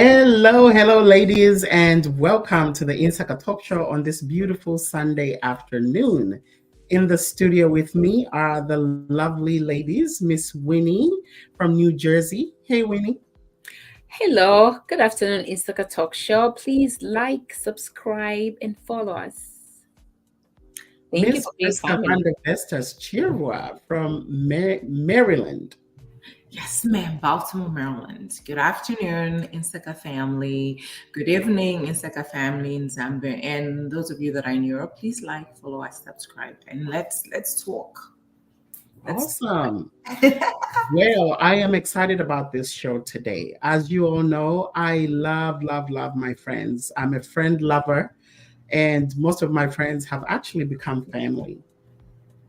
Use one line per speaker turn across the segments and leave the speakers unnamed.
Hello, hello, ladies, and welcome to the Insaka Talk Show on this beautiful Sunday afternoon. In the studio with me are the lovely ladies, Miss Winnie from New Jersey. Hey, Winnie.
Hello, good afternoon, Insaka Talk Show. Please like, subscribe, and follow us. Thank you
Miss
for being
Krista van
family.
der Vestas Chirwa from Maryland.
Yes, ma'am. Baltimore, Maryland. Good afternoon, Insaka family. Good evening, Insaka family in Zambia. And those of you that are in Europe, please like, follow us, subscribe, and let's talk.
Awesome. Well, I am excited about this show today. As you all know, I love my friends. I'm a friend lover, and most of my friends have actually become family.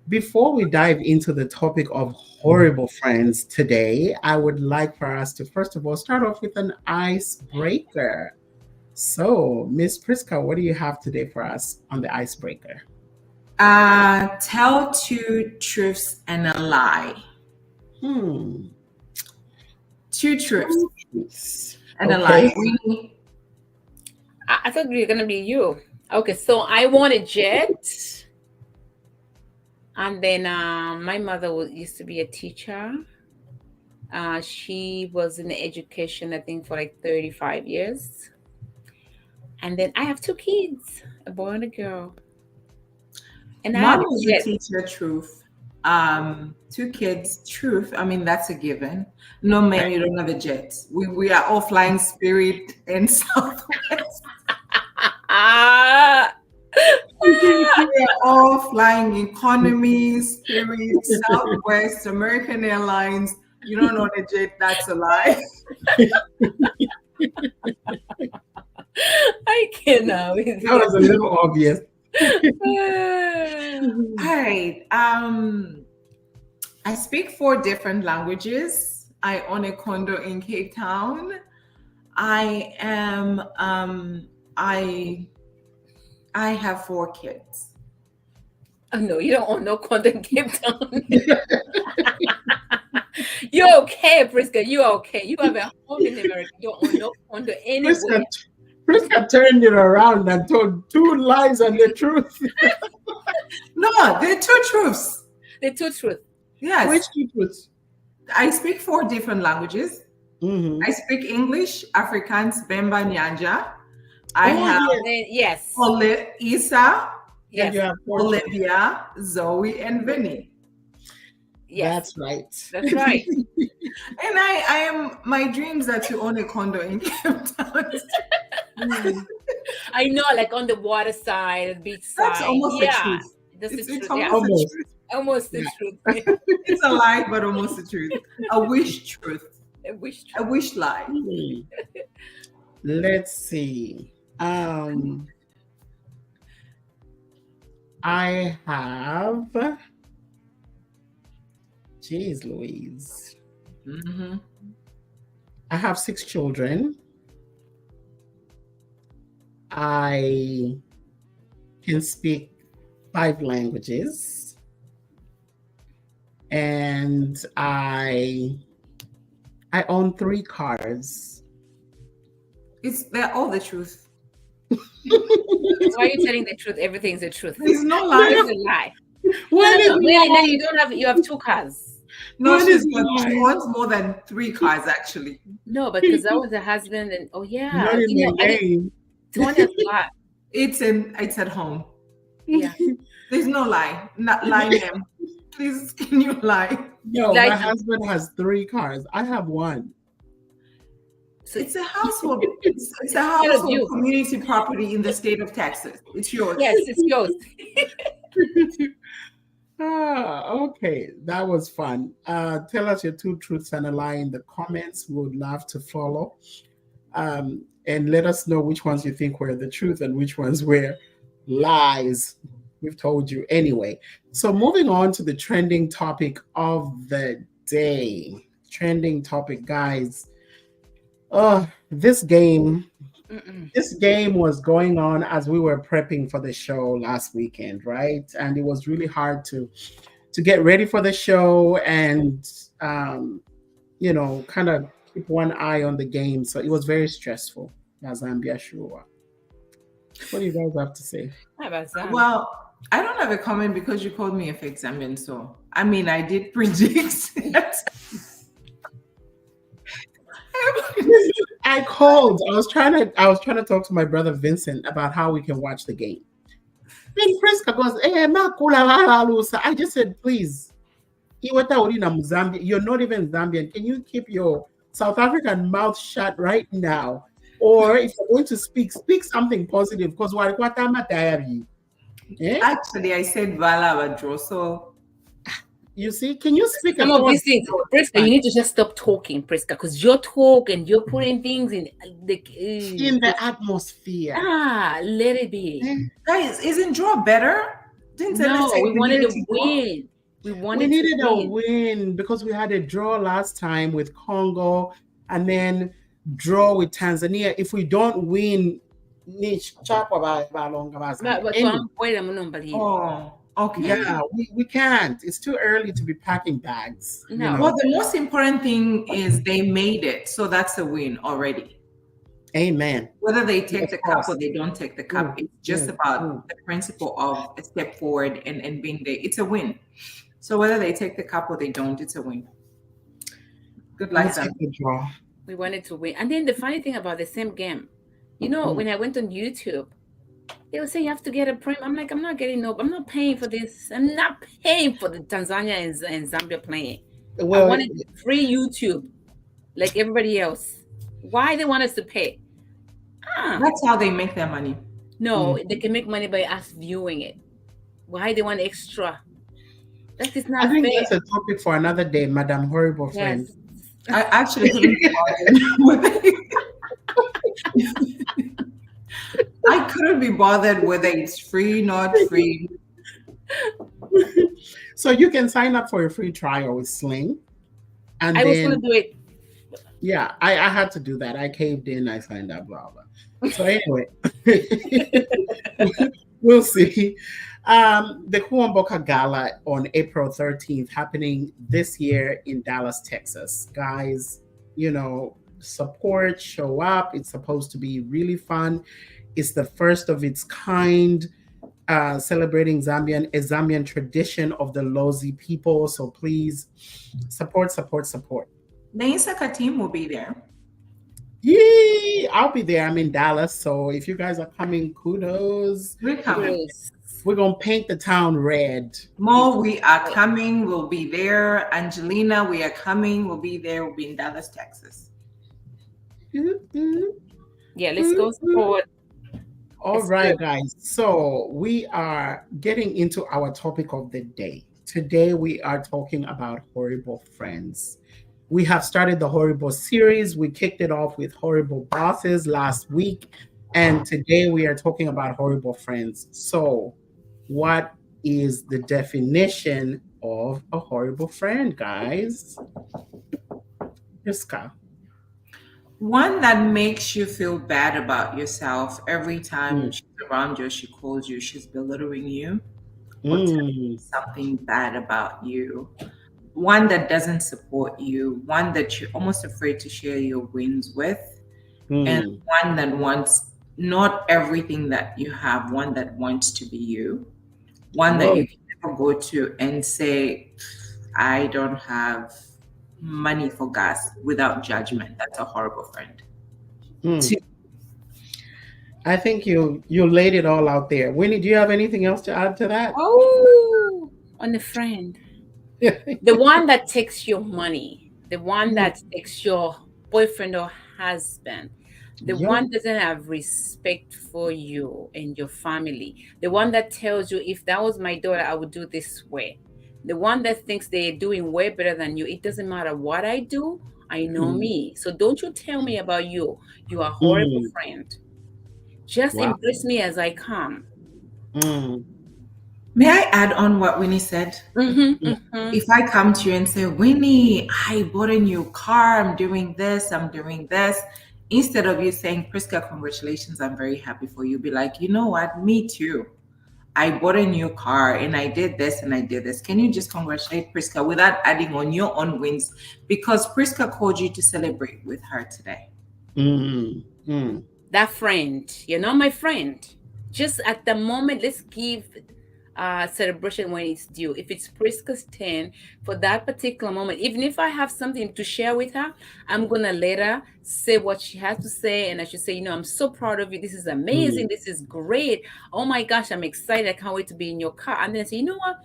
Before we dive into the topic of horrible friends today, I would like for us to first of all start off with an icebreaker. So, Miss Priska, what do you have today for us on the icebreaker?
Tell two truths and a lie.
Hmm.
Two truths and a
Okay.
lie.
I thought you were gonna be you. Okay, so I want a jet, and then my mother used to be a teacher. She was in education, I think, for like 35 years, and then I have two kids, a boy and a girl, and I have
Mom
a
is a
jet.
teacher, truth. Two kids, truth. I mean, that's a given. No, man, you don't have a jet. We are all flying Spirit and Southwest.
Ah,
We are all flying economy, Spirit, Southwest, American Airlines. You don't know the jet. That's a lie.
I cannot with
That was a little obvious.
you.
All right. I speak 4 different languages. I own a condo in Cape Town. I am I have 4 kids.
Oh no, you don't own no condo in Cape Town. You're okay, Priska. You're okay. You have a home in America. You don't own no condo anywhere.
Priska turned it around and told 2 lies and the truth.
No, there are 2 truths.
The two truth.
Yes.
Which two truths?
I speak 4 different languages.
Mhm.
I speak English, Afrikaans, Bemba, Nyanja. I
Oh,
have
Yes.
Isa,
And you
Yes.
have 4 children.
Olivia, Zoe, and Vinny.
Yes.
That's right.
That's right.
And I am, my dreams are to own a condo in Cape Town.
I know, like on the water side, the beach side.
That's almost the truth.
That's
It's,
the
it's
truth. Yeah.
almost the
Almost.
truth.
Almost the
Yeah.
truth.
It's a lie, but almost the truth. A wish truth.
I wish
A wish lie.
Hmm. Let's see. I have. Jeez Louise.
Mm-hmm.
I have 6 children. I can speak 5 languages. And I own 3 cars.
They're all the truth.
Why are you telling the truth? Everything's the truth.
There's no
It's
lie.
a lie.
What is
Then you don't have. You have 2 cars.
No,
What
she's
is
got
lie?
she wants more than 3 cars actually.
No, because that was the husband, and oh yeah,
not in the game?
Tony has a lot.
It's at home.
Yeah.
There's no lie. Not lie, ma'am. Please, can you lie?
No,
Like-
my husband has 3 cars. I have 1.
So
It's a household. It's a household
you.
community property in the state of Texas. It's yours.
yes, it's yours.
Okay, that was fun. Tell us your 2 truths and a lie in the comments. We would love to follow. And let us know which ones you think were the truth and which ones were lies. We've told you anyway. So moving on to the trending topic of the day. Trending topic, guys. This game was going on as we were prepping for the show last weekend, right? And it was really hard to get ready for the show and kind of keep one eye on the game. So it was very stressful. Zambia, sure. What do you guys have to say?
How about Zambia?
Well, I don't have a comment because you called me a fake Zambian. So, I mean, I did predict.
I called. I was trying to talk to my brother Vincent about how we can watch the game. Then Priska goes, I just said, please. You're not even Zambian. Can you keep your South African mouth shut right now? Or if you're going to speak something positive. Because
Actually, I said Vala Badro, so
you see, can you speak?
Some of these things, Priska, you need to just stop talking, Priska, because you're talking, you're putting things in
the atmosphere.
Let it be.
Guys, isn't draw better?
No, we wanted to win. We
needed a win because we had a draw last time with Congo and then draw with Tanzania. If we don't win,
okay.
Yeah, we can't. It's too early to be packing bags.
No.
Well, the most important thing is they made it, so that's a win already.
Amen.
Whether they take the cup or they don't take the cup, it's just about the principle of a step forward and being there. It's a win. So whether they take the cup or they don't, it's a win. Good luck, Zambia.
We wanted to win. And then the funny thing about the same game, when I went on YouTube, they would say you have to get a premium. I'm like, I'm not paying for this. I'm not paying for the Tanzania and Zambia playing. Well, I wanted free YouTube, like everybody else. Why they want us to pay?
That's how they make their money.
No, they can make money by us viewing it. Why they want extra? That is not
fair. I think
fair.
that's a topic for another day, Madam Horrible Friend.
I actually couldn't be bothered with it. I couldn't be bothered whether it's free, not free.
So you can sign up for a free trial with Sling. And
I was going to do it.
Yeah, I had to do that. I caved in, I signed up, blah, blah. So anyway, we'll see. The Kuomboka Gala on April 13th, happening this year in Dallas, Texas. Guys, support, show up. It's supposed to be really fun. It's the first of its kind, celebrating a Zambian tradition of the Lozi people. So please support.
The Insaka team will be there.
Yeah, I'll be there. I'm in Dallas. So if you guys are coming, kudos.
We're coming.
We're going to paint the town red.
Mo, we are coming. We'll be there. Angelina, we are coming. We'll be there. We'll be in Dallas, Texas.
Yeah, let's go support.
All right, guys. So we are getting into our topic of the day. Today, we are talking about horrible friends. We have started the horrible series. We kicked it off with horrible bosses last week. And today we are talking about horrible friends. So what is the definition of a horrible friend, guys? Priska.
One that makes you feel bad about yourself every time she's around you, she calls you, she's belittling you, or telling you something bad about you. One that doesn't support you, one that you're almost afraid to share your wins with, and one that wants not everything that you have, one that wants to be you, one that you can never go to and say, I don't have money for gas without judgment. That's a horrible friend.
I think you laid it all out there. Winnie, do you have anything else to add to that?
Oh, on the friend. The one that takes your money, the one that takes your boyfriend or husband, the one doesn't have respect for you and your family, the one that tells you, if that was my daughter, I would do this way, the one that thinks they're doing way better than you. It doesn't matter what I do, I know me. So don't you tell me about you. You are a horrible friend. Just embrace me as I come.
May I add on what Winnie said? If I come to you and say, Winnie, I bought a new car, I'm doing this, instead of you saying, Priska, congratulations, I'm very happy for you, be like, you know what, me too. I bought a new car and I did this and I did this. Can you just congratulate Priska without adding on your own wins? Because Priska called you to celebrate with her today.
That friend, you're not my friend. Just at the moment, let's give celebration when it's due. If it's Priska's turn for that particular moment, even if I have something to share with her, I'm gonna let her say what she has to say, and I should say, you know, I'm so proud of you. This is amazing. This is great. Oh my gosh, I'm excited. I can't wait to be in your car. And then I say, you know what?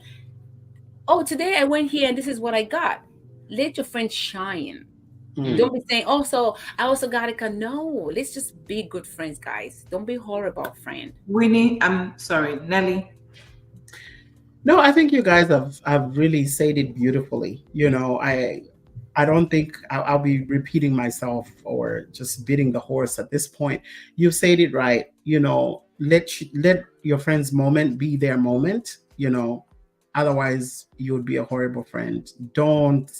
Oh, today I went here and this is what I got. Let your friend shine. Don't be saying, oh, so I also got a car. No, let's just be good friends, guys. Don't be horrible friend.
Winnie, I'm sorry, Nelly.
No, I think you guys have really said it beautifully. You know, I don't think I'll be repeating myself or just beating the horse at this point. You've said it right. You know, let your friend's moment be their moment. You know, otherwise you would be a horrible friend. Don't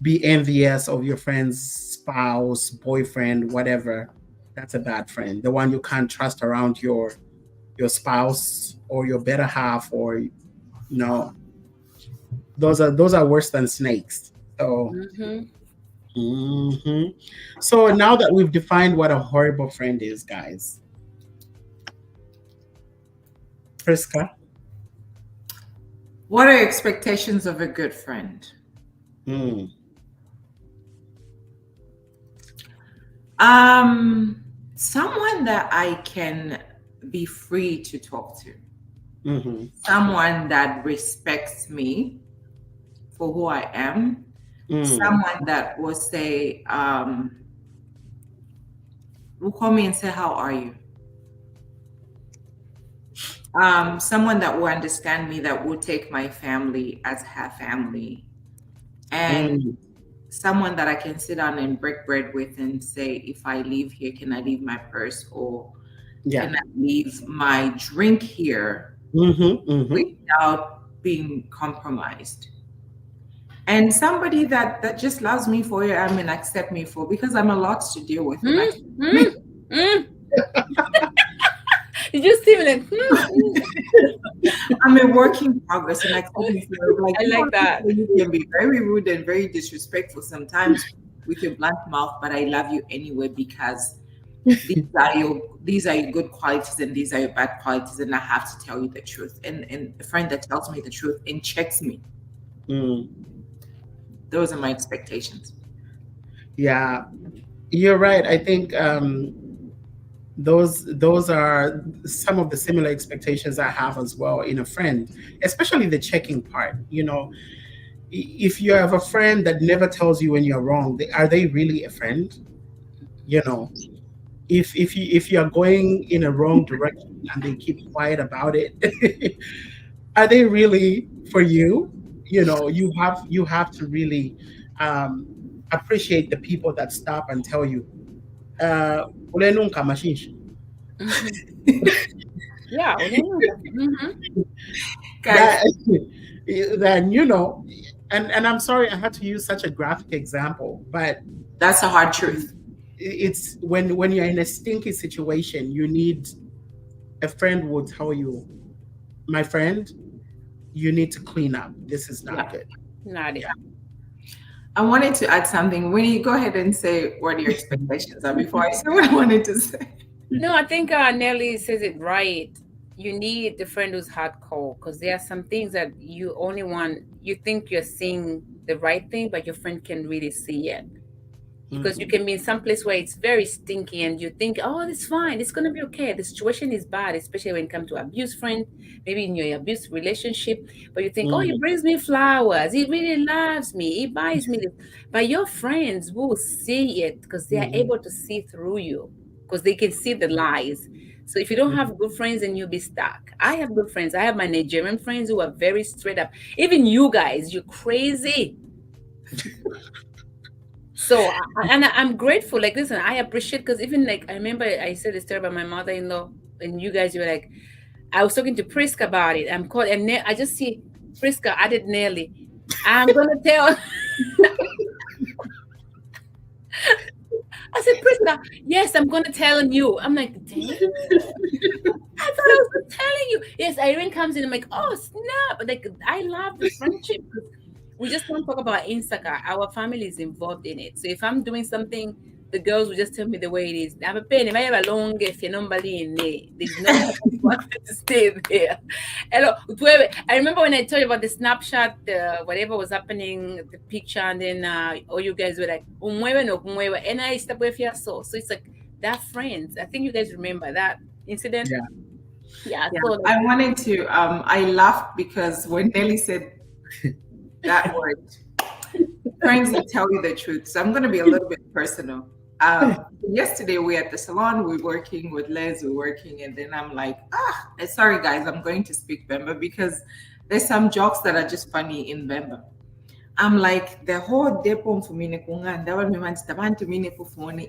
be envious of your friend's spouse, boyfriend, whatever. That's a bad friend. The one you can't trust around your spouse or your better half, or no, those are worse than snakes. So, so now that we've defined what a horrible friend is, guys, Priska,
what are your expectations of a good friend? Someone that I can be free to talk to. Someone that respects me for who I am. Someone that will say, will call me and say, how are you? Someone that will understand me, that will take my family as her family. And someone that I can sit down and break bread with and say, if I leave here, can I leave my purse, or can I leave my drink here without being compromised? And somebody that just loves me for who I am and accept me for, because I'm a lot to deal with.
Did you see me?
I'm a work in progress, and I
like that.
You can be very rude and very disrespectful sometimes with your blunt mouth, but I love you anyway, because these are your good qualities and these are your bad qualities, and I have to tell you the truth. And a friend that tells me the truth and checks me. Those are my expectations.
Yeah, you're right. I think those are some of the similar expectations I have as well in a friend, especially the checking part. You know, if you have a friend that never tells you when you're wrong, are they really a friend? You know, if you are going in a wrong direction and they keep quiet about it, are they really for you? You know, you have to really appreciate the people that stop and tell you,
yeah.
Then, you know, and I'm sorry I had to use such a graphic example, but
that's a hard truth.
It's when you're in a stinky situation, you need a friend will tell you, my friend, you need to clean up. This is not good.
Not it.
I wanted to add something. Winnie, go ahead and say what your expectations are before I say what I wanted to say.
No, I think Nelly says it right. You need the friend who's hardcore, because there are some things that you think you're seeing the right thing, but your friend can really see it. Because you can be in some place where it's very stinky and you think, oh, it's fine, it's going to be okay. The situation is bad, especially when it comes to abuse friend, maybe in your abuse relationship. But you think, oh, he brings me flowers. He really loves me. He buys me this. But your friends will see it because they are able to see through you, because they can see the lies. So if you don't have good friends, then you'll be stuck. I have good friends. I have my Nigerian friends who are very straight up. Even you guys, you're crazy. So, I'm grateful. Like, listen, I appreciate, because even like, I remember I said this story about my mother-in-law, and you guys were like, I was talking to Priska about it. I'm called, and I just see Priska added Nelly. I'm going to tell. I said, Priska, yes, I'm going to tell him you. I'm like, damn. I thought what I was telling you. Yes, Irene comes in and I'm like, oh snap! Like I love the friendship. We just don't talk about Insaka. Our family is involved in it. So if I'm doing something, the girls will just tell me the way it is. I'm a penny. I have a long if you're not in there. There's no want to stay there. Hello. I remember when I told you about the snapshot, whatever was happening, the picture, and then all you guys were like, "Umuewe no umuewe," and I stepped away from so it's like that friends. I think you guys remember that incident. Yeah. So
I wanted to. I laughed because when Nelly said that word, friends will tell you the truth. So I'm going to be a little bit personal. Yesterday we at the salon, we're working with Les, we're working, and then I'm like, sorry guys, I'm going to speak Bemba because there's some jokes that are just funny in Bemba. I'm like, the whole depot for me,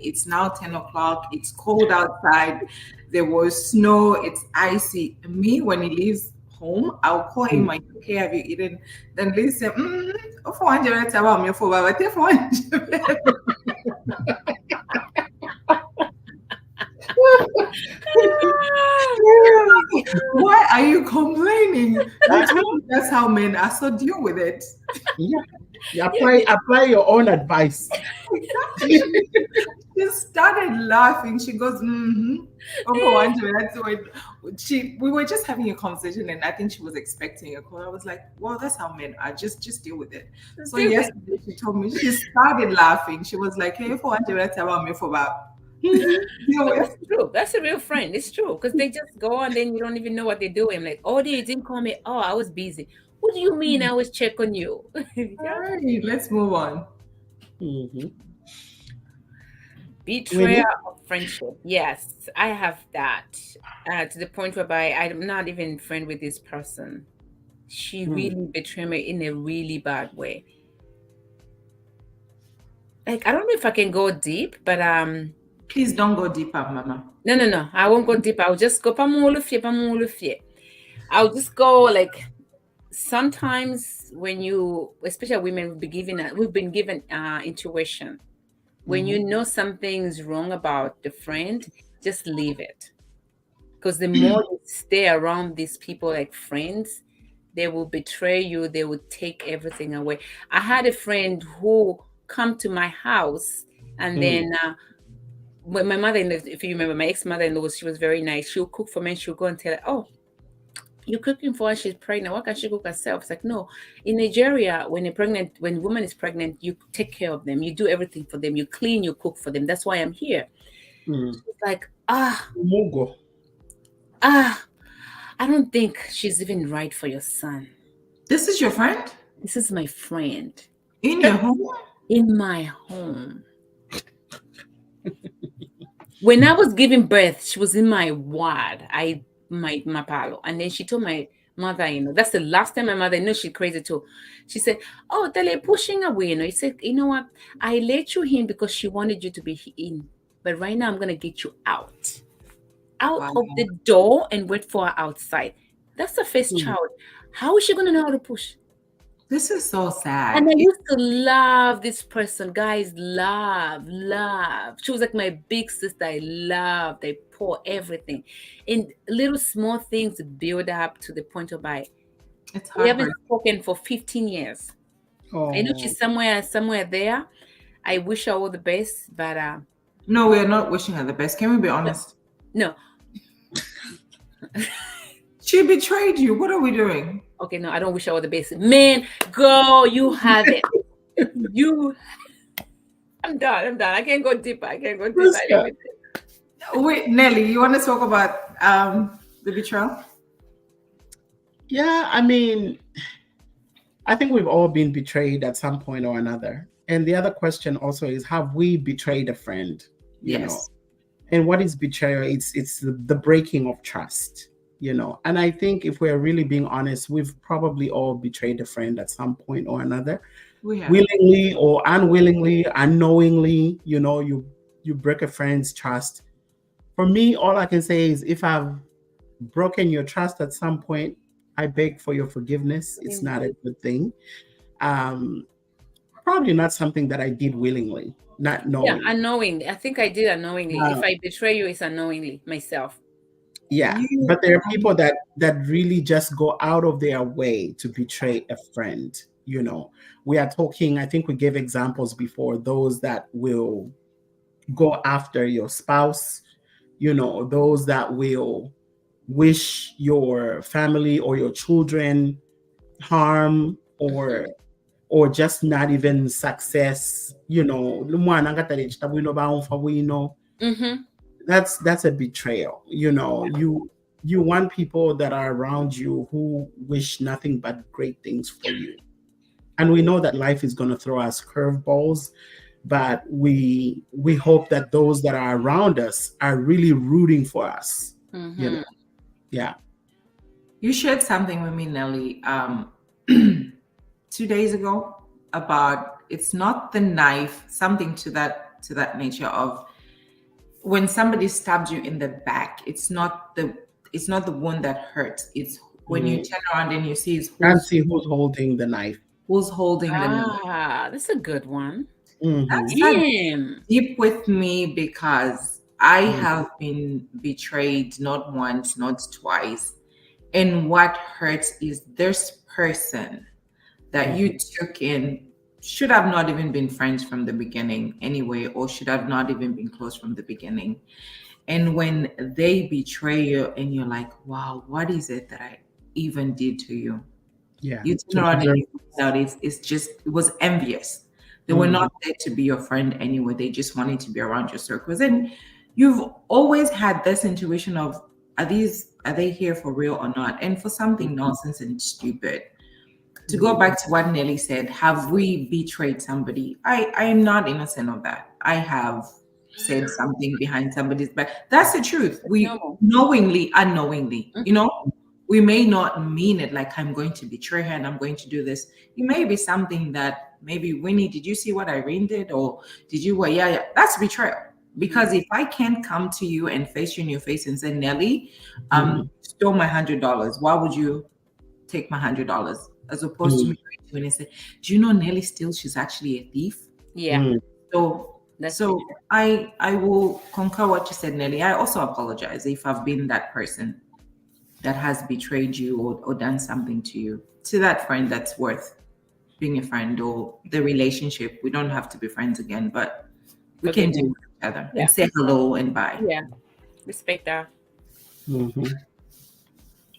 it's now 10 o'clock, it's cold outside, there was snow, it's icy. Me, when he leaves home, I'll call him, like, okay, have you eaten? Then Liz said, why are you complaining? That's how men are, so deal with it.
Yeah. Apply your own advice.
She started laughing. She goes, we were just having a conversation, and I think she was expecting a call. I was like, well, that's how men are. Just deal with it. So yesterday she told me, she started laughing. She was like, hey, for
that's true. That's a real friend. It's true. Because they just go and then you don't even know what they're doing. Like, oh, they didn't call me. Oh, I was busy. What do you mean I was check on you?
All right, let's move on.
Betrayal of friendship. Yes, I have that. To the point whereby I'm not even friend with this person. She really betrayed me in a really bad way. Like, I don't know if I can go deep, but
please don't go deeper, Mama.
No. I won't go deep. I'll just go. I'll just go like. Sometimes when you, especially women, we've been given intuition. When you know something's wrong about the friend, just leave it. Because the more you stay around these people like friends, they will betray you. They will take everything away. I had a friend who come to my house, and then when my mother-in-law, if you remember, my ex-mother-in-law, she was very nice. She'll cook for me, and she'll go and tell her, oh, you're cooking for her, she's pregnant. Why can't she cook herself? It's like, no. In Nigeria, when a woman is pregnant, you take care of them. You do everything for them. You clean, you cook for them. That's why I'm here. She's like, I don't think she's even right for your son.
This is your friend?
This is my friend.
In your home?
In my home. When I was giving birth, she was in my ward. My palo, and then she told my mother, that's the last time my mother, she's crazy too. She said, oh, they're pushing away, He said, you know what? I let you in because she wanted you to be in, but right now I'm gonna get you out of the door and wait for her outside. That's the first child. How is she gonna know how to push?
This is so sad.
And I used to love this person, guys. Love. She was like my big sister. I pour everything. And little small things build up to the point of we haven't spoken for 15 years. I know she's somewhere there. I wish her all the best, but
no, we're not wishing her the best. Can we be honest?
No.
She betrayed you. What are we doing?
Okay, no, I don't wish her all the best. Man, girl, you have it. I'm done. I can't go deeper.
Wait, Nelly, you want to talk about the betrayal?
Yeah, I mean, I think we've all been betrayed at some point or another. And the other question also is, have we betrayed a friend? You know? And what is betrayal? It's the breaking of trust. And I think if we're really being honest, we've probably all betrayed a friend at some point or another, willingly or unwillingly, unknowingly. You break a friend's trust. For me, all I can say is, if I've broken your trust at some point, I beg for your forgiveness. It's not a good thing. Probably not something that I did willingly, not knowing.
Yeah, unknowingly. I think I did unknowingly. If I betray you, it's unknowingly myself.
Yeah, but there are people that really just go out of their way to betray a friend. We are talking, I think we gave examples before, those that will go after your spouse, those that will wish your family or your children harm, or just not even success.
Mm-hmm.
That's a betrayal. You want people that are around you who wish nothing but great things for you. And we know that life is going to throw us curveballs, but we hope that those that are around us are really rooting for us.
Mm-hmm.
Yeah.
You shared something with me, Nelly, 2 days ago about it's not the knife, something to that nature of when somebody stabbed you in the back. It's not the one that hurts. It's when you turn around and you see
Can't see who's holding the knife.
who's holding the knife.
That's a good one.
That's
Damn.
deep with me because I have been betrayed not once, not twice. And what hurts is this person that you took in should have not even been friends from the beginning anyway, or should have not even been close from the beginning. And when they betray you and you're like, wow, what is it that I even did to you?
Yeah.
You turn around and you find out it was envious. They were not there to be your friend anyway. They just wanted to be around your circles. And you've always had this intuition of, are they here for real or not? And for something nonsense and stupid. To go back to what Nelly said, have we betrayed somebody? I am not innocent of that. I have said something behind somebody's back. That's the truth. We knowingly, unknowingly, we may not mean it like I'm going to betray her and I'm going to do this. It may be something that maybe, Winnie, did you see what Irene did? Or did you, well, yeah, that's betrayal. Because if I can't come to you and face you in your face and say, Nelly, stole my $100, why would you take my $100? As opposed to me when I say, do you know Nelly steals? She's actually a thief.
Yeah.
So I will concur what you said, Nelly. I also apologize if I've been that person that has betrayed you or done something to you, to that friend that's worth being a friend, or the relationship. We don't have to be friends again, but we can do each other and say hello and bye.
Yeah. Respect that.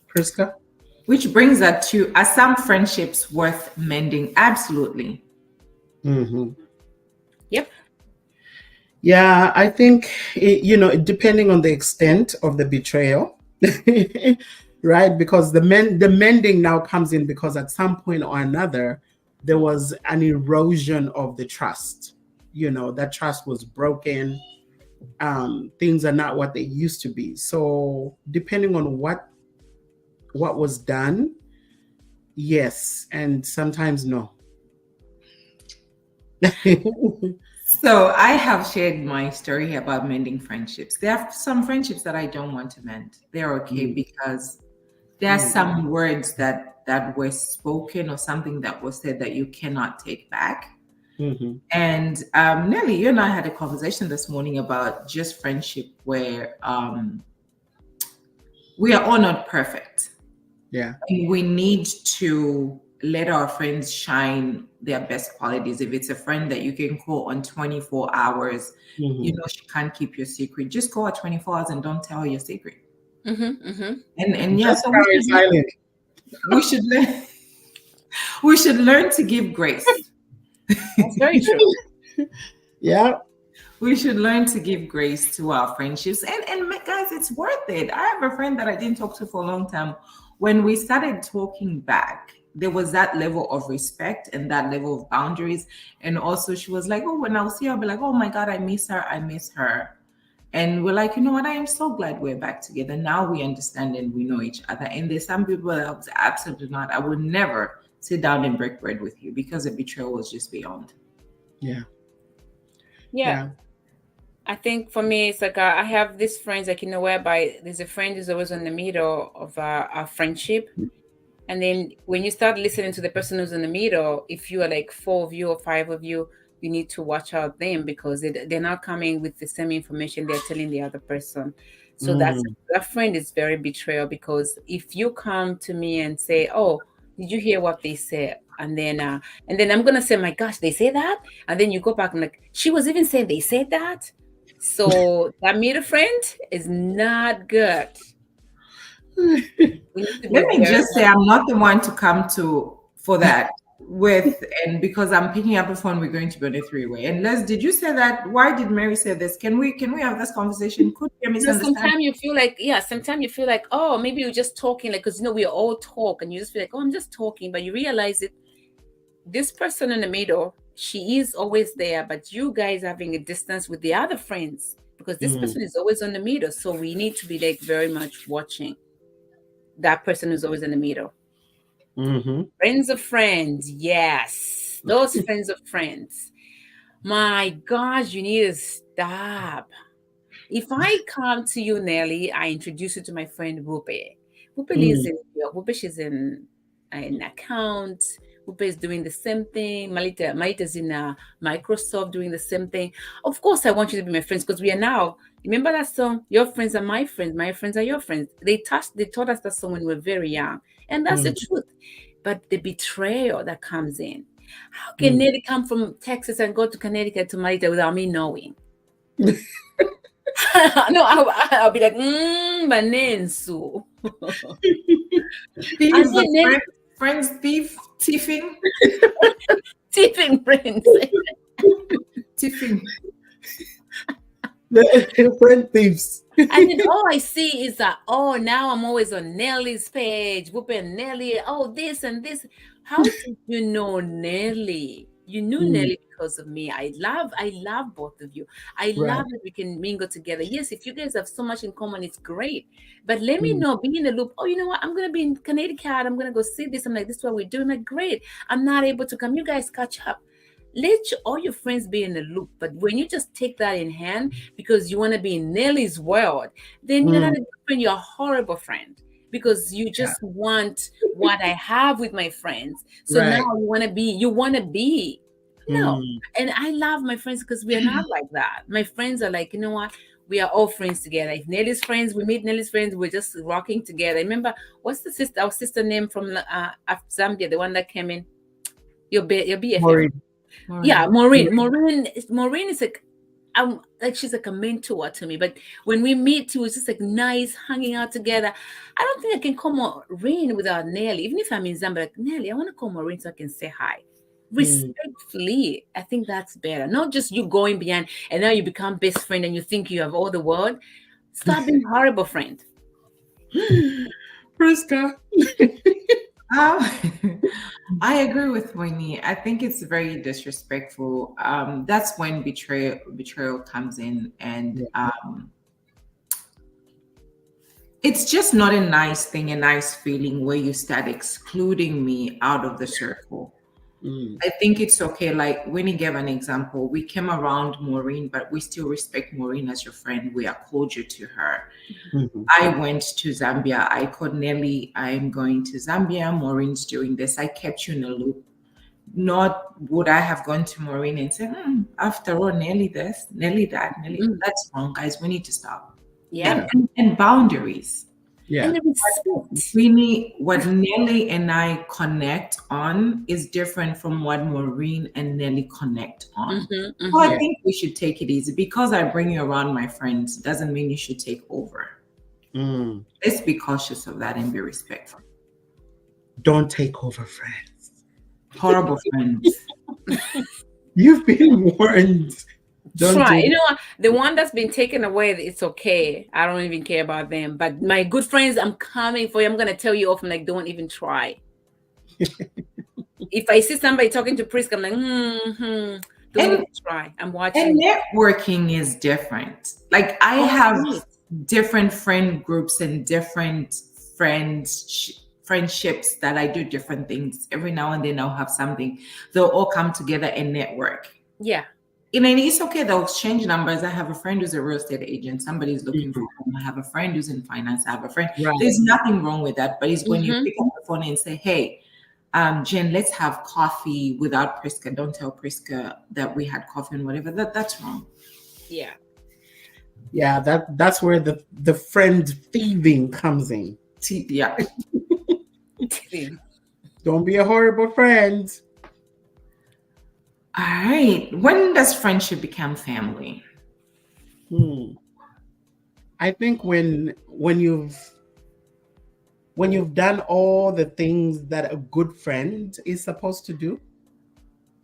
Priska?
Which brings us to, are some friendships worth mending? Absolutely.
Yep.
Yeah, I think, depending on the extent of the betrayal, right? Because the mending now comes in because at some point or another, there was an erosion of the trust. That trust was broken. Things are not what they used to be. So depending on what was done, yes, and sometimes no.
So I have shared my story about mending friendships. There are some friendships that I don't want to mend. They're okay because there are some words that were spoken or something that was said that you cannot take back. And Nelly, you and I had a conversation this morning about just friendship where we are all not perfect.
Yeah.
And we need to let our friends shine their best qualities. If it's a friend that you can call on 24 hours, she can't keep your secret. Just call her 24 hours and don't tell her your secret. And yeah, so we should learn. We should learn to give grace.
That's very true.
Yeah.
We should learn to give grace to our friendships. And guys, it's worth it. I have a friend that I didn't talk to for a long time. When we started talking back, there was that level of respect and that level of boundaries. And also she was like, oh, when I'll see her, I'll be like, oh my God, I miss her. I miss her. And we're like, you know what? I am so glad we're back together. Now we understand and we know each other. And there's some people that was absolutely not. I would never sit down and break bread with you because the betrayal was just beyond.
Yeah. I think for me, it's like I have these friends, like, whereby there's a friend who's always in the middle of our friendship. And then when you start listening to the person who's in the middle, if you are like 4 of you or 5 of you, you need to watch out them because they're not coming with the same information they're telling the other person. So that friend is very betrayal, because if you come to me and say, "Oh, did you hear what they said?" And then I'm gonna say, "My gosh, they say that," and then you go back and like, she was even saying they said that. So that middle friend is not good. We need to be
Let me
very
just say, I'm not the one to come to for that with, and because I'm picking up a phone, we're going to be on a three-way. And Les, did you say that? Why did Mary say this? Can we have this conversation? Could be a misunderstanding.
Sometimes you feel like, oh, maybe you're just talking, like, because we all talk, and you just feel like, oh, I'm just talking, but you realize it. This person in the middle, she is always there, but you guys having a distance with the other friends, because this person is always on the middle. So we need to be like very much watching that person who's always in the middle. Friends of friends, yes, those friends of friends. My gosh, you need to stop. If I come to you, Nelly, I introduce you to my friend Rupe. Rupe lives in New York. Rupe, she's in accounts. Rupe is doing the same thing. Malita's in Microsoft doing the same thing. Of course, I want you to be my friends, because we are now. Remember that song? Your friends are my friends. My friends are your friends. They taught us that song when we were very young, and that's the truth. But the betrayal that comes in. How can Nelly come from Texas and go to Connecticut to Malita without me knowing? No, I'll be like, Banensu.
Friends thieving.
Thieving friends.
Thieving.
The friend thieves.
And then all I see is that, oh, now I'm always on Nelly's page. Whoop and Nelly, oh, this and this. How did you know Nelly? You knew Nelly because of me. I love both of you. I love that we can mingle together. Yes, if you guys have so much in common, it's great. But let me know, be in the loop. Oh, you know what? I'm going to be in Connecticut. I'm going to go see this. I'm like, this is what we're doing. I'm like, great. I'm not able to come. You guys catch up. Let all your friends be in the loop. But when you just take that in hand because you want to be in Nelly's world, then you're not a good friend. You're a horrible friend. Because you just want what I have with my friends. So now you want to be. No. And I love my friends because we are not like that. My friends are like, you know what? We are all friends together. If Nelly's friends, we meet Nelly's friends, we're just rocking together. Remember, what's our sister name from Zambia, the one that came in? Your BFF.
Maureen.
Yeah, Maureen. Maureen is like she's like a mentor to me. But when we meet too, it's just like nice hanging out together. I don't think I can call Maureen without Nelly. Even if I'm in Zambia, like, Nelly, I want to call Maureen so I can say hi. Respectfully, I think that's better. Not just you going beyond and now you become best friend and you think you have all the world. Stop being horrible friend.
Priska.
I agree with Winnie. I think it's very disrespectful. That's when betrayal comes in, and it's just not a nice thing, a nice feeling where you start excluding me out of the circle. I think it's okay. Like Winnie gave an example. We came around Maureen, but we still respect Maureen as your friend. We are cordial to her. I went to Zambia. I called Nelly. I'm going to Zambia. Maureen's doing this. I kept you in the loop. Not would I have gone to Maureen and said, after all, Nelly this, Nelly that, Nelly. That's wrong, guys. We need to stop.
Yeah.
And boundaries.
Yeah.
And the respect.
Really, what Nelly and I connect on is different from what Maureen and Nelly connect on. So I think we should take it easy. Because I bring you around my friends doesn't mean you should take over. Let's be cautious of that and be respectful.
Don't take over friends.
Horrible friends.
You've been warned.
Try. You know what? The one that's been taken away, it's okay. I don't even care about them. But my good friends, I'm coming for you. I'm gonna tell you off. I'm like, don't even try. If I see somebody talking to Priska, I'm like, don't even try. I'm watching.
And networking is different. Like I have different friend groups and different friendships that I do different things. Every now and then I'll have something. They'll all come together and network.
Yeah.
And it's okay, they'll exchange numbers. I have a friend who's a real estate agent. Somebody's looking for home. I have a friend who's in finance. I have a friend. There's nothing wrong with that. But it's when you pick up the phone and say, hey, Jen, let's have coffee without Priska. Don't tell Priska that we had coffee and whatever. That's wrong.
Yeah.
Yeah, that's where the friend thieving comes in.
Yeah.
Don't be a horrible friend.
All right. When does friendship become family?
I think when you've done all the things that a good friend is supposed to do,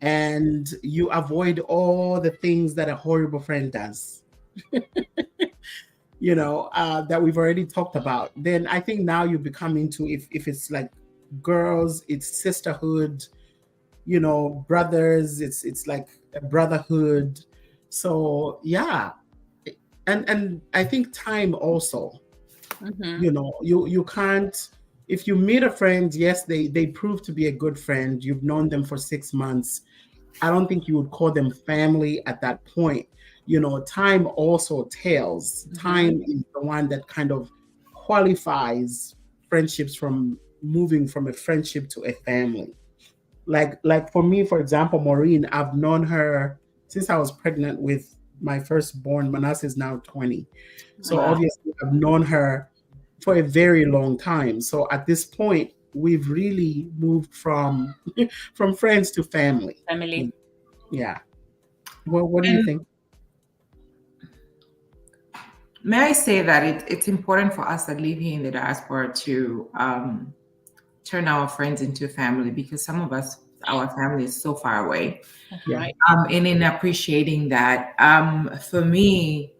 and you avoid all the things that a horrible friend does, that we've already talked about, then I think now you become into, if it's like girls, it's sisterhood, brothers, it's like a brotherhood. So yeah. And I think time also, you can't, if you meet a friend, yes, they prove to be a good friend, you've known them for 6 months, I don't think you would call them family at that point. Time also tells. Time is the one that kind of qualifies friendships from moving from a friendship to a family. Like for me, for example, Maureen, I've known her since I was pregnant with my firstborn. Manasseh is now 20. So obviously I've known her for a very long time. So at this point, we've really moved from from friends to family.
Family.
Yeah. Well, what do you think?
May I say that it's important for us that live here in the diaspora to turn our friends into family, because some of us, our family is so far away.
Right.
And in appreciating that, for me,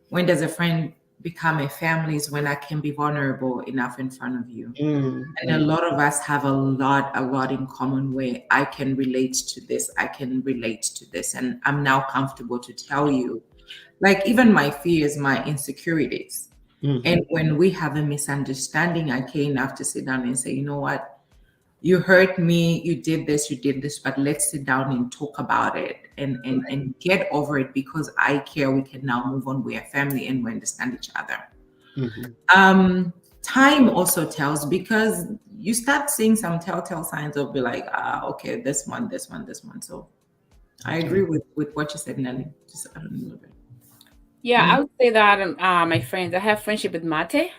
when does a friend become a family is when I can be vulnerable enough in front of you. And a lot of us have a lot in common where I can relate to this, I can relate to this, and I'm now comfortable to tell you, like, even my fears, my insecurities. And when we have a misunderstanding, I care enough to sit down and say, you know what? You hurt me, you did this, but let's sit down and talk about it and get over it, because I care. We can now move on. We are family and we understand each other. Time also tells, because you start seeing some telltale signs of be like, okay, this one. So I agree with what you said, Nelly. Just a little bit.
Yeah, I would say that my friends, I have friendship with Mate.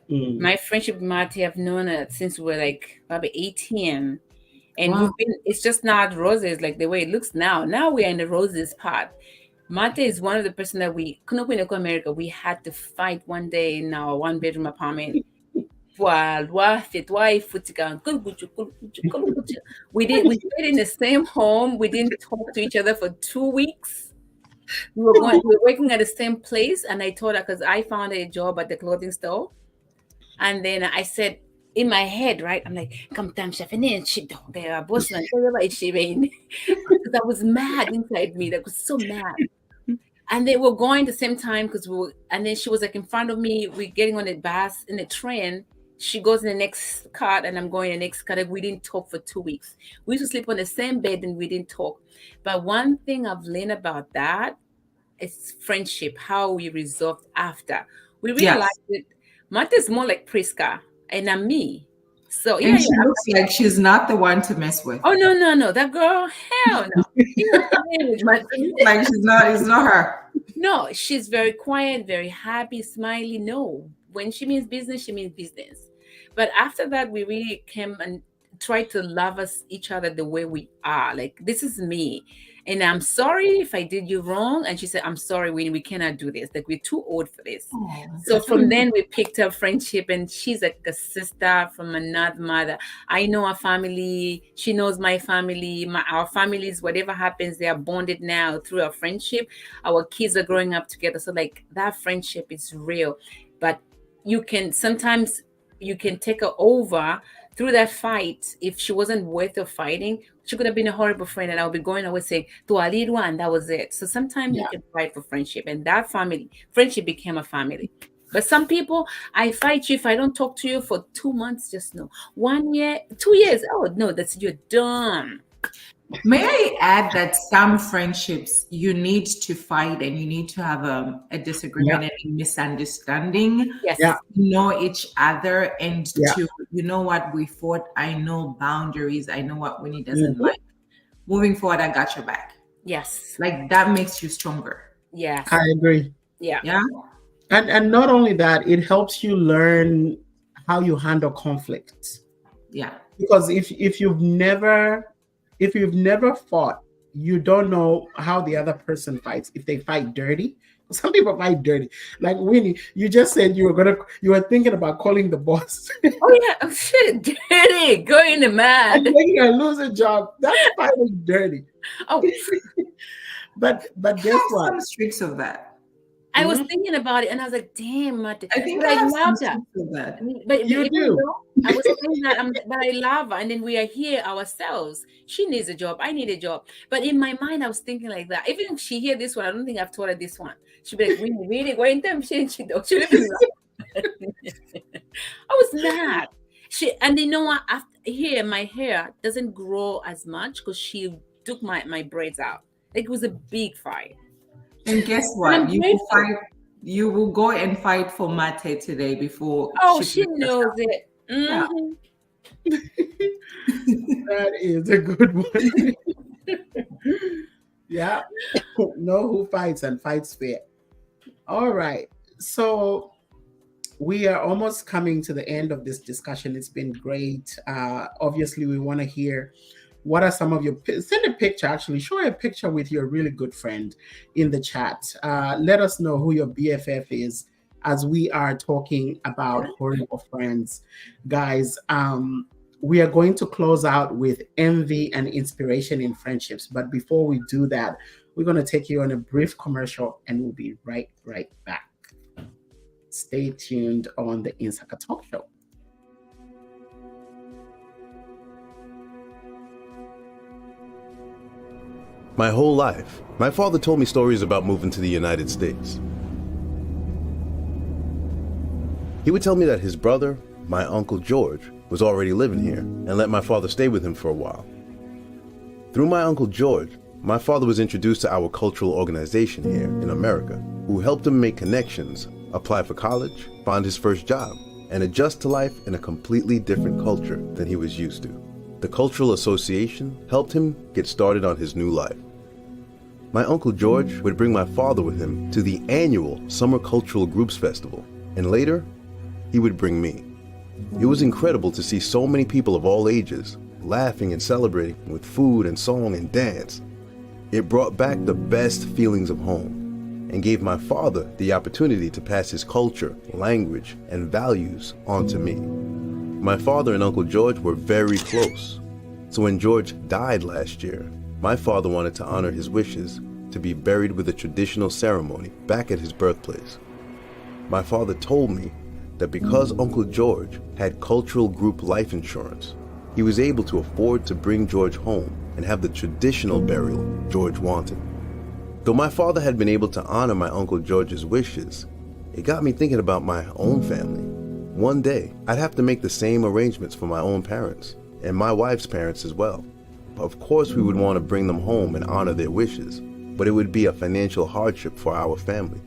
My friendship with Mate, I've known it since we were like probably 18. And it's just not roses like the way it looks now. Now we are in the roses part. Mate is one of the person that we couldn't win in America. We had to fight one day in our one bedroom apartment. We stayed in the same home. We didn't talk to each other for 2 weeks. We were working at the same place, and I told her, because I found a job at the clothing store, and then I said in my head, right, I'm like, "Come time, chef, and she don't get a boss, and because I was mad inside me. That was so mad. And they were going the same time and then she was like in front of me. We're getting on the bus in the train. She goes in the next car, and I'm going in the next car. We didn't talk for 2 weeks. We used to sleep on the same bed, and we didn't talk. But one thing I've learned about that is friendship, how we resolved after. We realized that Martha is more like Priska, and I'm me. So
and she looks like she's not the one to mess with.
Oh no, that girl, hell no.
Like it's not her.
No, she's very quiet, very happy, smiley. No, when she means business, she means business. But after that, we really came and tried to love each other the way we are. Like, this is me, and I'm sorry if I did you wrong. And she said, I'm sorry, we cannot do this. Like, we're too old for this. So from then we picked up friendship, and she's like a sister from another mother. I know our family. She knows my family. Our families, whatever happens, they are bonded now through our friendship. Our kids are growing up together. So like, that friendship is real. But sometimes you can take her over through that fight. If she wasn't worth of fighting, she could have been a horrible friend, and I would be going away saying, "Tualidwa," and that was it. So sometimes you can fight for friendship, and that friendship became a family. But some people, I fight you if I don't talk to you for 2 months. Just no, 1 year, 2 years. Oh no, you're done.
May I add that some friendships you need to fight, and you need to have a disagreement and a misunderstanding.
Yes.
Know each other, and to, you know what, we fought. I know boundaries. I know what Winnie doesn't like. Moving forward, I got your back.
Yes.
Like, that makes you stronger.
Yes.
I agree.
Yeah.
Yeah.
And not only that, it helps you learn how you handle conflict.
Yeah.
Because if you've never fought, you don't know how the other person fights. If they fight dirty, some people fight dirty. Like Winnie, you just said you were thinking about calling the boss.
Oh yeah. Oh shit. Dirty. Going to mad.
And making her lose a job. That's fighting dirty.
Oh,
But guess
Have
what?
some streaks of that.
I was thinking about it, and I was like, "Damn, Marty."
I think
But
I
I
have some
love that.
streaks of that.
But
You
even
do.
though I was saying that, but I love her, and then we are here ourselves. She needs a job. I need a job. But in my mind, I was thinking like that. Even if she hear this one, I don't think I've told her this one. She'll be like, "Really? Why in time she don't? She live in I was mad. And you know what? After here, my hair doesn't grow as much because she took my braids out. Like, it was a big fight.
And guess
I'm
what? You will go and fight for Mate today before.
Oh, she knows it.
Yeah.
Mhm.
That is a good one. Yeah. Know who fights and fights fair. All right. So we are almost coming to the end of this discussion. It's been great. Obviously, we want to hear what are some of your, send a picture, actually show a picture with your really good friend in the chat. Let us know who your BFF is as we are talking about horrible friends. Guys, we are going to close out with envy and inspiration in friendships. But before we do that, we're going to take you on a brief commercial and we'll be right back. Stay tuned on the Insaka Talk Show.
My whole life, my father told me stories about moving to the United States. He would tell me that his brother, my Uncle George, was already living here and let my father stay with him for a while. Through my Uncle George, my father was introduced to our cultural organization here in America, who helped him make connections, apply for college, find his first job, and adjust to life in a completely different culture than he was used to. The Cultural Association helped him get started on his new life. My Uncle George would bring my father with him to the annual Summer Cultural Groups Festival, and later, he would bring me. It was incredible to see so many people of all ages laughing and celebrating with food and song and dance. It brought back the best feelings of home and gave my father the opportunity to pass his culture, language, and values on to me. My father and Uncle George were very close, so when George died last year, my father wanted to honor his wishes to be buried with a traditional ceremony back at his birthplace. My father told me that because Uncle George had cultural group life insurance, he was able to afford to bring George home and have the traditional burial George wanted. Though my father had been able to honor my Uncle George's wishes, it got me thinking about my own family. One day, I'd have to make the same arrangements for my own parents and my wife's parents as well. Of course, we would want to bring them home and honor their wishes, but it would be a financial hardship for our family.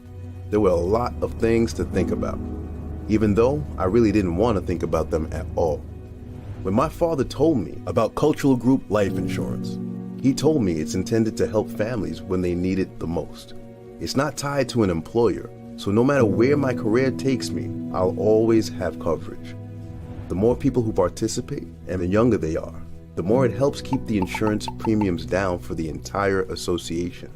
There were a lot of things to think about, even though I really didn't want to think about them at all. When my father told me about cultural group life insurance, he told me it's intended to help families when they need it the most. It's not tied to an employer, so no matter where my career takes me, I'll always have coverage. The more people who participate and the younger they are, the more it helps keep the insurance premiums down for the entire association.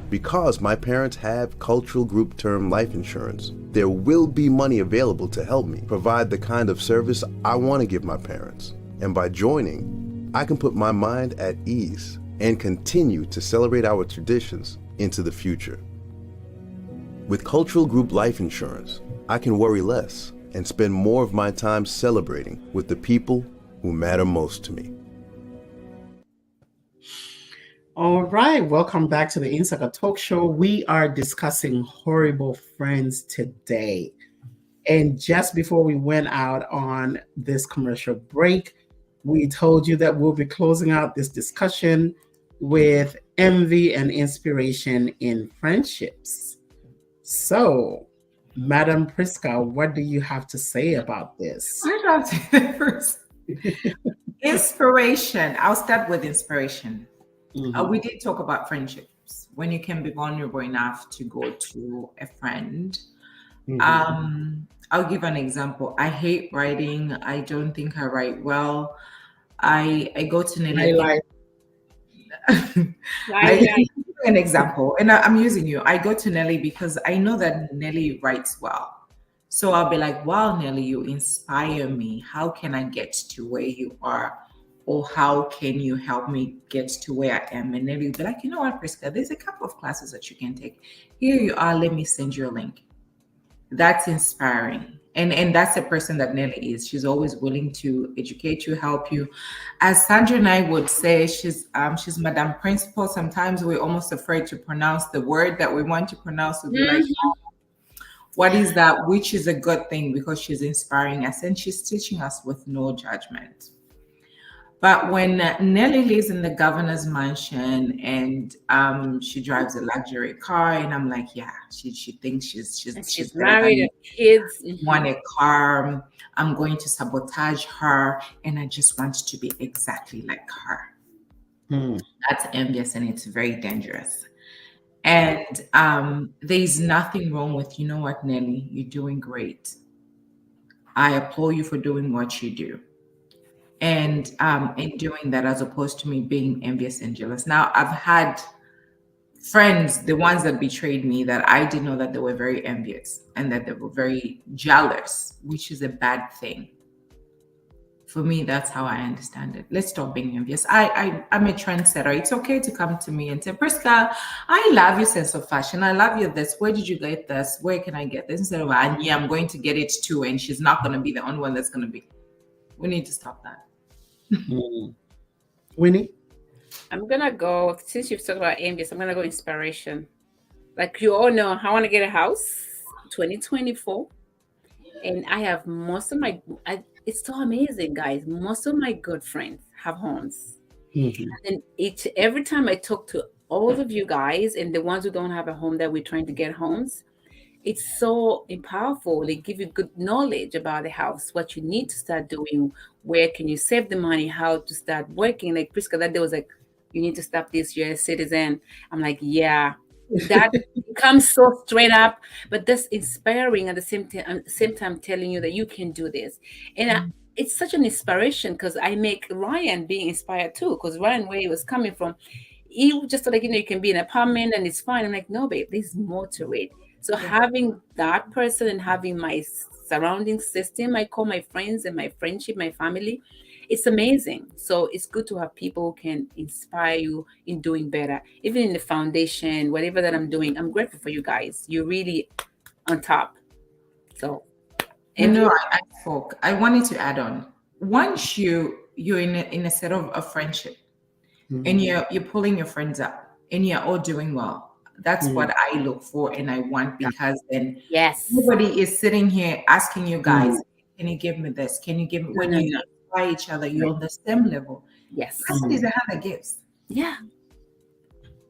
Because my parents have cultural group term life insurance, there will be money available to help me provide the kind of service I want to give my parents. And by joining, I can put my mind at ease and continue to celebrate our traditions into the future. With cultural group life insurance, I can worry less and spend more of my time celebrating with the people who matter most to me.
All right, welcome back to the Insaka Talk Show. We are discussing horrible friends today. And just before we went out on this commercial break, we told you that we'll be closing out this discussion with envy and inspiration in friendships. So, Madam Priska, what do you have to say about this?
I'd have to say that first. Inspiration. I'll start with inspiration. We did talk about friendships, when you can be vulnerable enough to go to a friend. I'll give an example. I hate writing. I don't think I write well. I go to Nelly. I give you an example, and I'm using you. I go to Nelly because I know that Nelly writes well. So I'll be like, wow, Nelly, you inspire me. How can I get to where you are? Or how can you help me get to where I am? And Nelly will be like, you know what, Priska, there's a couple of classes that you can take. Here you are. Let me send you a link. That's inspiring. And that's a person that Nelly is. She's always willing to educate you, help you. As Sandra and I would say, she's Madame Principal. Sometimes we're almost afraid to pronounce the word that we want to pronounce. We'll be like, what is that? Which is a good thing because she's inspiring us and she's teaching us with no judgment. But when Nelly lives in the governor's mansion and she drives a luxury car, and I'm like, yeah, she thinks she's
married and kids.
Want a car. I'm going to sabotage her, and I just want to be exactly like her. That's envious, and it's very dangerous. And there's nothing wrong with, you know what, Nelly, you're doing great. I applaud you for doing what you do. And in doing that, as opposed to me being envious and jealous. Now, I've had friends, the ones that betrayed me, that I didn't know that they were very envious and that they were very jealous, which is a bad thing. For me, that's how I understand it. Let's stop being envious. I'm a trendsetter. It's okay to come to me and say, Priska, I love your sense of fashion. I love you this. Where did you get this? Where can I get this? Instead of, yeah, I'm going to get it too. And she's not going to be the only one that's going to be. We need to stop that.
Winnie?
I'm going to go, since you've talked about envious, I'm going to go inspiration. Like you all know, I want to get a house 2024. And I have most of my, it's so amazing, guys. Most of my good friends have homes. And every time I talk to all of you guys and the ones who don't have a home that we're trying to get homes, it's so powerful. They give you good knowledge about the house, what you need to start doing, where can you save the money, how to start working. Like Priska, that day was like, you need to stop this, you're a citizen. I'm like, yeah, that comes so straight up, but that's inspiring at the same time telling you that you can do this. And it's such an inspiration because I make Ryan being inspired too, because Ryan, where he was coming from, he just thought like, you can be in an apartment and it's fine. I'm like, no, babe, there's more to it. So having that person and having my surrounding system, I call my friends and my friendship, my family, it's amazing. So it's good to have people who can inspire you in doing better. Even in the foundation, whatever that I'm doing, I'm grateful for you guys. You're really on top. So,
I wanted to add on. Once you're in a set of a friendship, and you're pulling your friends up, and you're all doing well. That's what I look for and I want, because then nobody is sitting here asking you guys, can you give me this? Can you give me, when you inspire each other, you're on the same level.
Yes.
That is a hand that gives.
Yeah.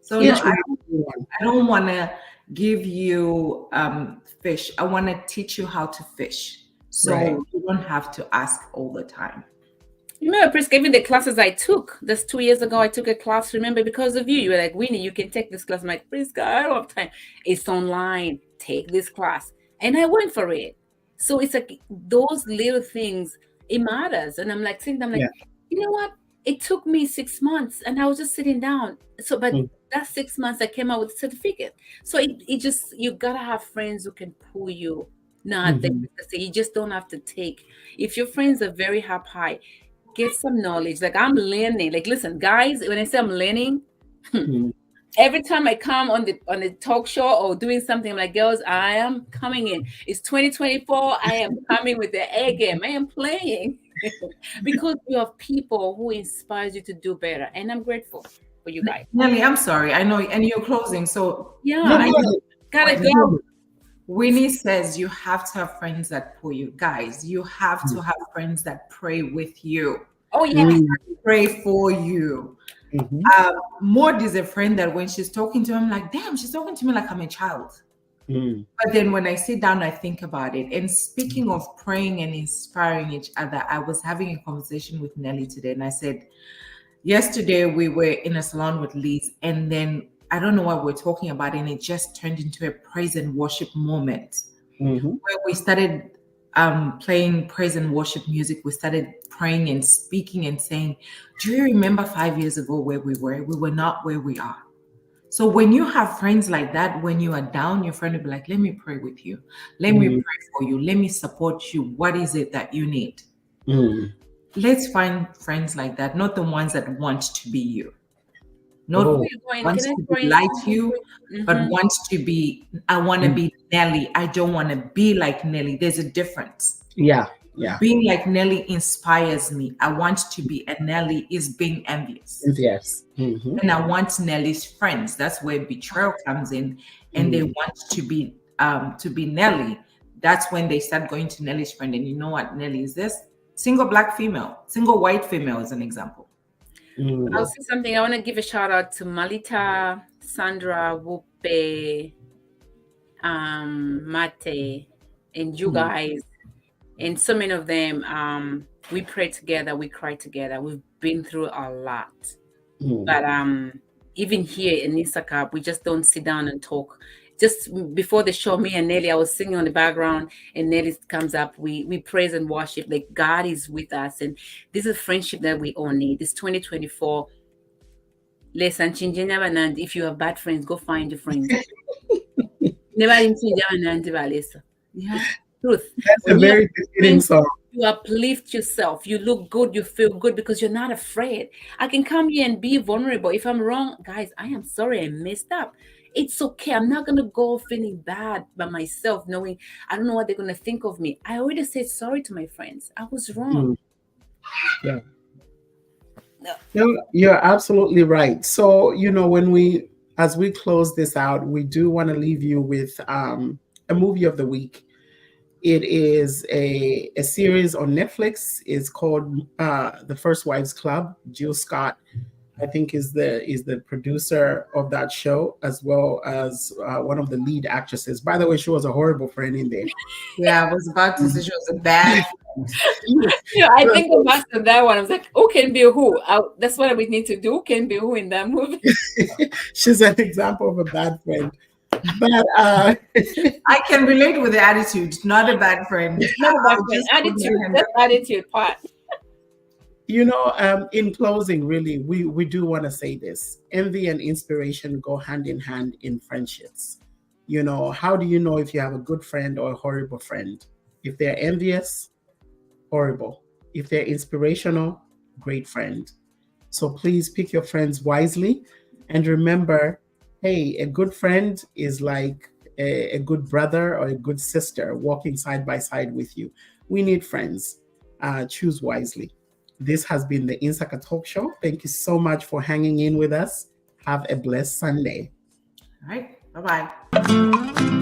So no, I don't want to give you fish. I want to teach you how to fish. So you don't have to ask all the time.
Remember, Priska, even the classes I took, that's 2 years ago, I took a class, remember, because of you. You were like, Winnie, you can take this class. I'm like, Priska, I don't have time. It's online. Take this class. And I went for it. So it's like those little things, it matters. And I'm like, you know what? It took me 6 months and I was just sitting down. So, but that 6 months I came out with a certificate. So it just, you got to have friends who can pull you. You just don't have to take. If your friends are very high, get some knowledge. Like I'm learning. Like, listen, guys, when I say I'm learning, every time I come on the talk show or doing something, I'm like, girls, I am coming in. It's 2024. I am coming with the A game. I am playing because you have people who inspires you to do better. And I'm grateful for you guys.
Nelly, I'm sorry. I know, and you're closing. So
I gotta go.
Winnie says you have to have friends that pull you. Guys, you have to have friends that pray with you.
Oh, yeah.
Pray for you. Maud is a friend that when she's talking to him, I'm like, damn, she's talking to me like I'm a child. But then when I sit down, I think about it. And speaking of praying and inspiring each other, I was having a conversation with Nelly today, and I said, Yesterday, we were in a salon with Liz, and then I don't know what we're talking about, and it just turned into a praise and worship moment where we started playing praise and worship music. We started praying and speaking and saying, do you remember 5 years ago where we were? We were not where we are. So when you have friends like that, when you are down, your friend will be like, let me pray with you. Let me pray for you. Let me support you. What is it that you need? Let's find friends like that, not the ones that want to be you. Not want to be like you, but want to be, I want to be Nelly. I don't want to be like Nelly. There's a difference.
Yeah.
Being like Nelly inspires me. I want to be, and Nelly is being envious.
Yes.
And I want Nelly's friends. That's where betrayal comes in, and they want to be Nelly. That's when they start going to Nelly's friend. And you know what Nelly is? This single black female, single white female is an example.
I'll say something. I want to give a shout out to Malita, Sandra, Wupe, Mate, and you guys. And so many of them, we pray together, we cry together. We've been through a lot. But even here in Insaka, we just don't sit down and talk. Just before the show, me and Nelly, I was singing on the background, and Nelly comes up. We praise and worship. Like God is with us, and this is friendship that we all need. This 2024. Listen, if you have bad friends, go find your friends. Never yeah, truth.
That's a very fitting song.
You uplift yourself. You look good. You feel good because you're not afraid. I can come here and be vulnerable. If I'm wrong, guys, I am sorry. I messed up. It's okay. I'm not going to go feeling bad by myself, knowing I don't know what they're going to think of me. I already said sorry to my friends. I was wrong.
Yeah. No, you're absolutely right. So, as we close this out, we do want to leave you with a movie of the week. It is a series on Netflix. It's called The First Wives Club. Jill Scott, I think, is the producer of that show, as well as one of the lead actresses. By the way, she was a horrible friend in there.
Yeah, I was about to say she was a bad friend.
I think the master of that one, I was like, who can be who? That's what we need to do. Who can be who in that movie?
She's an example of a bad friend. But
I can relate with the attitude, not a bad friend.
Not a bad friend. Attitude, that's attitude part.
In closing, really, we do want to say this. Envy and inspiration go hand in hand in friendships. How do you know if you have a good friend or a horrible friend? If they're envious, horrible. If they're inspirational, great friend. So please pick your friends wisely. And remember, hey, a good friend is like a good brother or a good sister walking side by side with you. We need friends. Choose wisely. This has been the Insaka Talk Show. Thank you so much for hanging in with us. Have a blessed Sunday.
All right. Bye-bye.